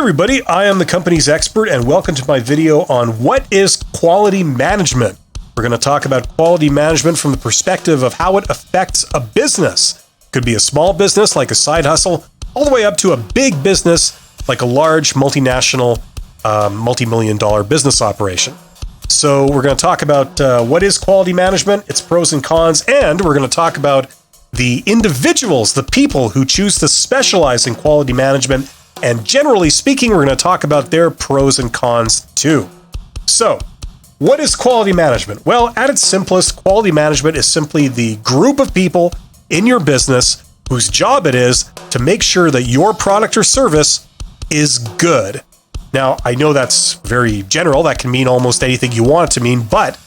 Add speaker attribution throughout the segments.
Speaker 1: everybody, I am the company's expert and welcome to my video on what is quality management. We're going to talk about quality management from the perspective of how it affects a business. Could be a small business like a side hustle, all the way up to a big business like a large multinational, multi-million dollar business operation. So we're going to talk about what is quality management, its pros and cons, and we're going to talk about the individuals, the people who choose to specialize in quality management. And generally speaking, we're going to talk about their pros and cons too. So, what is quality management? Well, at its simplest, quality management is simply the group of people in your business whose job it is to make sure that your product or service is good. Now, I know that's very general. That can mean almost anything you want it to mean, but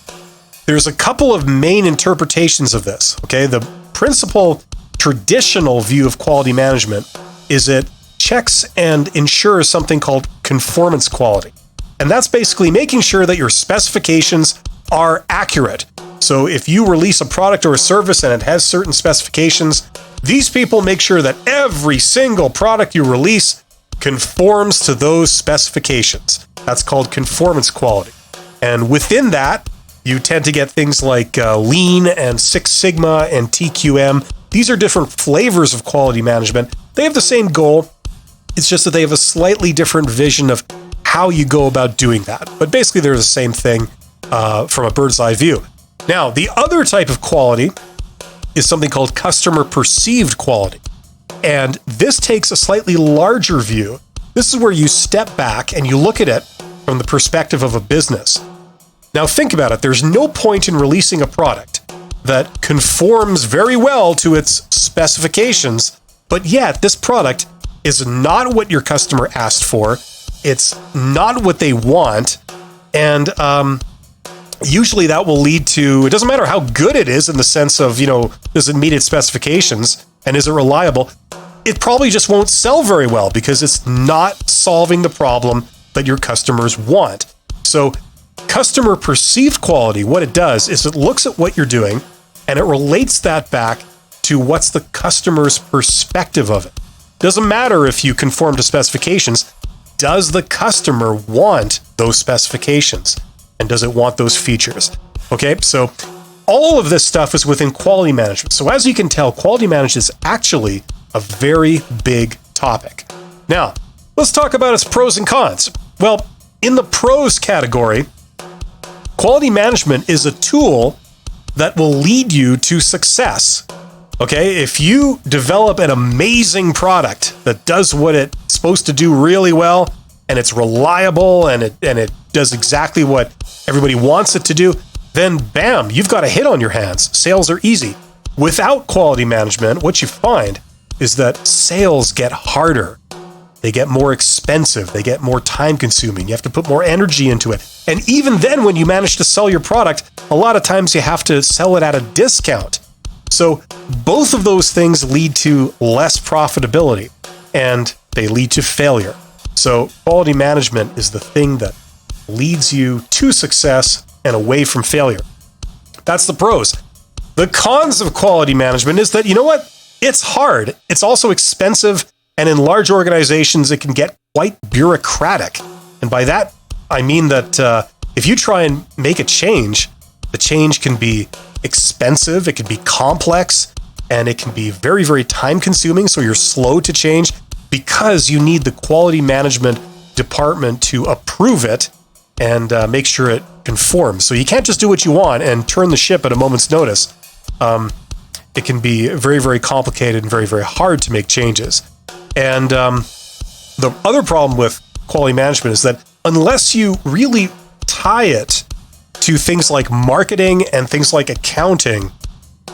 Speaker 1: there's a couple of main interpretations of this, okay? The principal traditional view of quality management is it checks and ensures something called conformance quality. And that's basically making sure that your specifications are accurate. So if you release a product or a service and it has certain specifications, these people make sure that every single product you release conforms to those specifications. That's called conformance quality. And within that, you tend to get things like Lean and Six Sigma and TQM. These are different flavors of quality management. They have the same goal. It's just that they have a slightly different vision of how you go about doing that. But basically, they're the same thing from a bird's eye view. Now, the other type of quality is something called customer perceived quality. And this takes a slightly larger view. This is where you step back and you look at it from the perspective of a business. Now, think about it. There's no point in releasing a product that conforms very well to its specifications, but yet this product is not what your customer asked for. It's not what they want. And usually that will lead to, it doesn't matter how good it is in the sense of, does it meet its specifications and is it reliable? It probably just won't sell very well because it's not solving the problem that your customers want. So customer perceived quality, what it does is it looks at what you're doing and it relates that back to what's the customer's perspective of it. Doesn't matter if you conform to specifications. Does the customer want those specifications? And does it want those features? Okay, so all of this stuff is within quality management. So as you can tell, quality management is actually a very big topic. Now, let's talk about its pros and cons. Well, in the pros category, quality management is a tool that will lead you to success. Okay, if you develop an amazing product that does what it's supposed to do really well, and it's reliable, and it does exactly what everybody wants it to do, then bam, you've got a hit on your hands. Sales are easy. Without quality management, what you find is that sales get harder. They get more expensive. They get more time consuming. You have to put more energy into it. And even then, when you manage to sell your product, a lot of times you have to sell it at a discount. So both of those things lead to less profitability and they lead to failure. So quality management is the thing that leads you to success and away from failure. That's the pros. The cons of quality management is that, it's hard. It's also expensive. And in large organizations, it can get quite bureaucratic. And by that, I mean that if you try and make a change, the change can be expensive, it can be complex, and it can be very, very time consuming. So you're slow to change because you need the quality management department to approve it and make sure it conforms. So you can't just do what you want and turn the ship at a moment's notice. It can be very, very complicated and very, very hard to make changes. And the other problem with quality management is that unless you really tie it to things like marketing and things like accounting,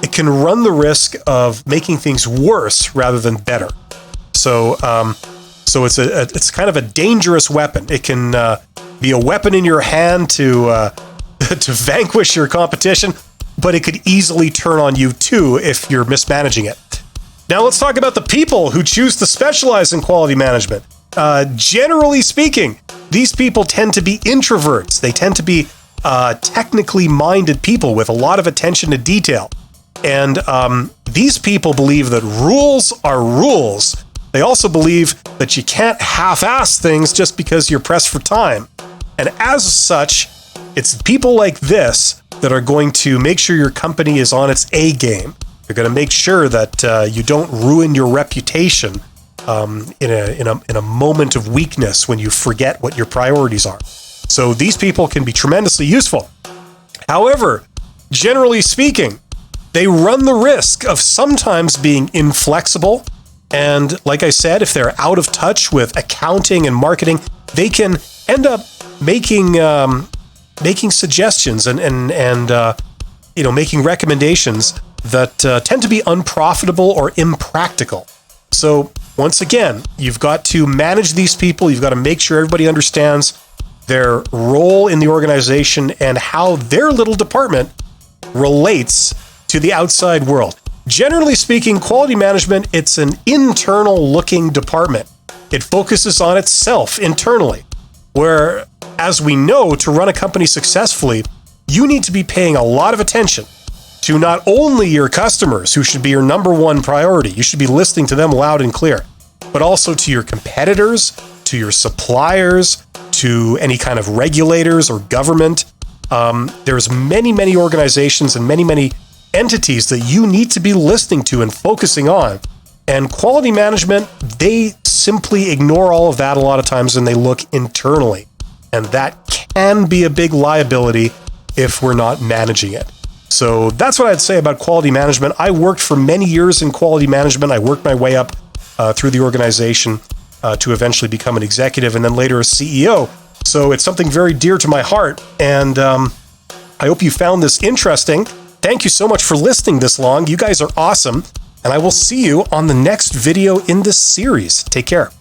Speaker 1: it can run the risk of making things worse rather than better. So it's kind of a dangerous weapon. It can be a weapon in your hand to vanquish your competition, but it could easily turn on you too if you're mismanaging it. Now let's talk about the people who choose to specialize in quality management. Generally speaking, these people tend to be introverts. They tend to be technically minded people with a lot of attention to detail. And these people believe that rules are rules. They also believe that you can't half-ass things just because you're pressed for time. And as such, it's people like this that are going to make sure your company is on its A game. They're going to make sure that you don't ruin your reputation in a moment of weakness when you forget what your priorities are. So these people can be tremendously useful. However, generally speaking, they run the risk of sometimes being inflexible. And like I said, if they're out of touch with accounting and marketing, they can end up making suggestions and making recommendations that tend to be unprofitable or impractical. So once again, you've got to manage these people. You've got to make sure everybody understands their role in the organization and how their little department relates to the outside world. Generally speaking, quality management, it's an internal looking department. It focuses on itself internally, where, as we know, to run a company successfully, you need to be paying a lot of attention to not only your customers, who should be your number one priority. You should be listening to them loud and clear, but also to your competitors, to your suppliers, to any kind of regulators or government. There's many organizations and many entities that you need to be listening to and focusing on. And quality management, they simply ignore all of that a lot of times and they look internally. And that can be a big liability if we're not managing it. So that's what I'd say about quality management. I worked for many years in quality management. I worked my way up through the organization to eventually become an executive and then later a CEO. So it's something very dear to my heart. And I hope you found this interesting. Thank you so much for listening this long. You guys are awesome. And I will see you on the next video in this series. Take care.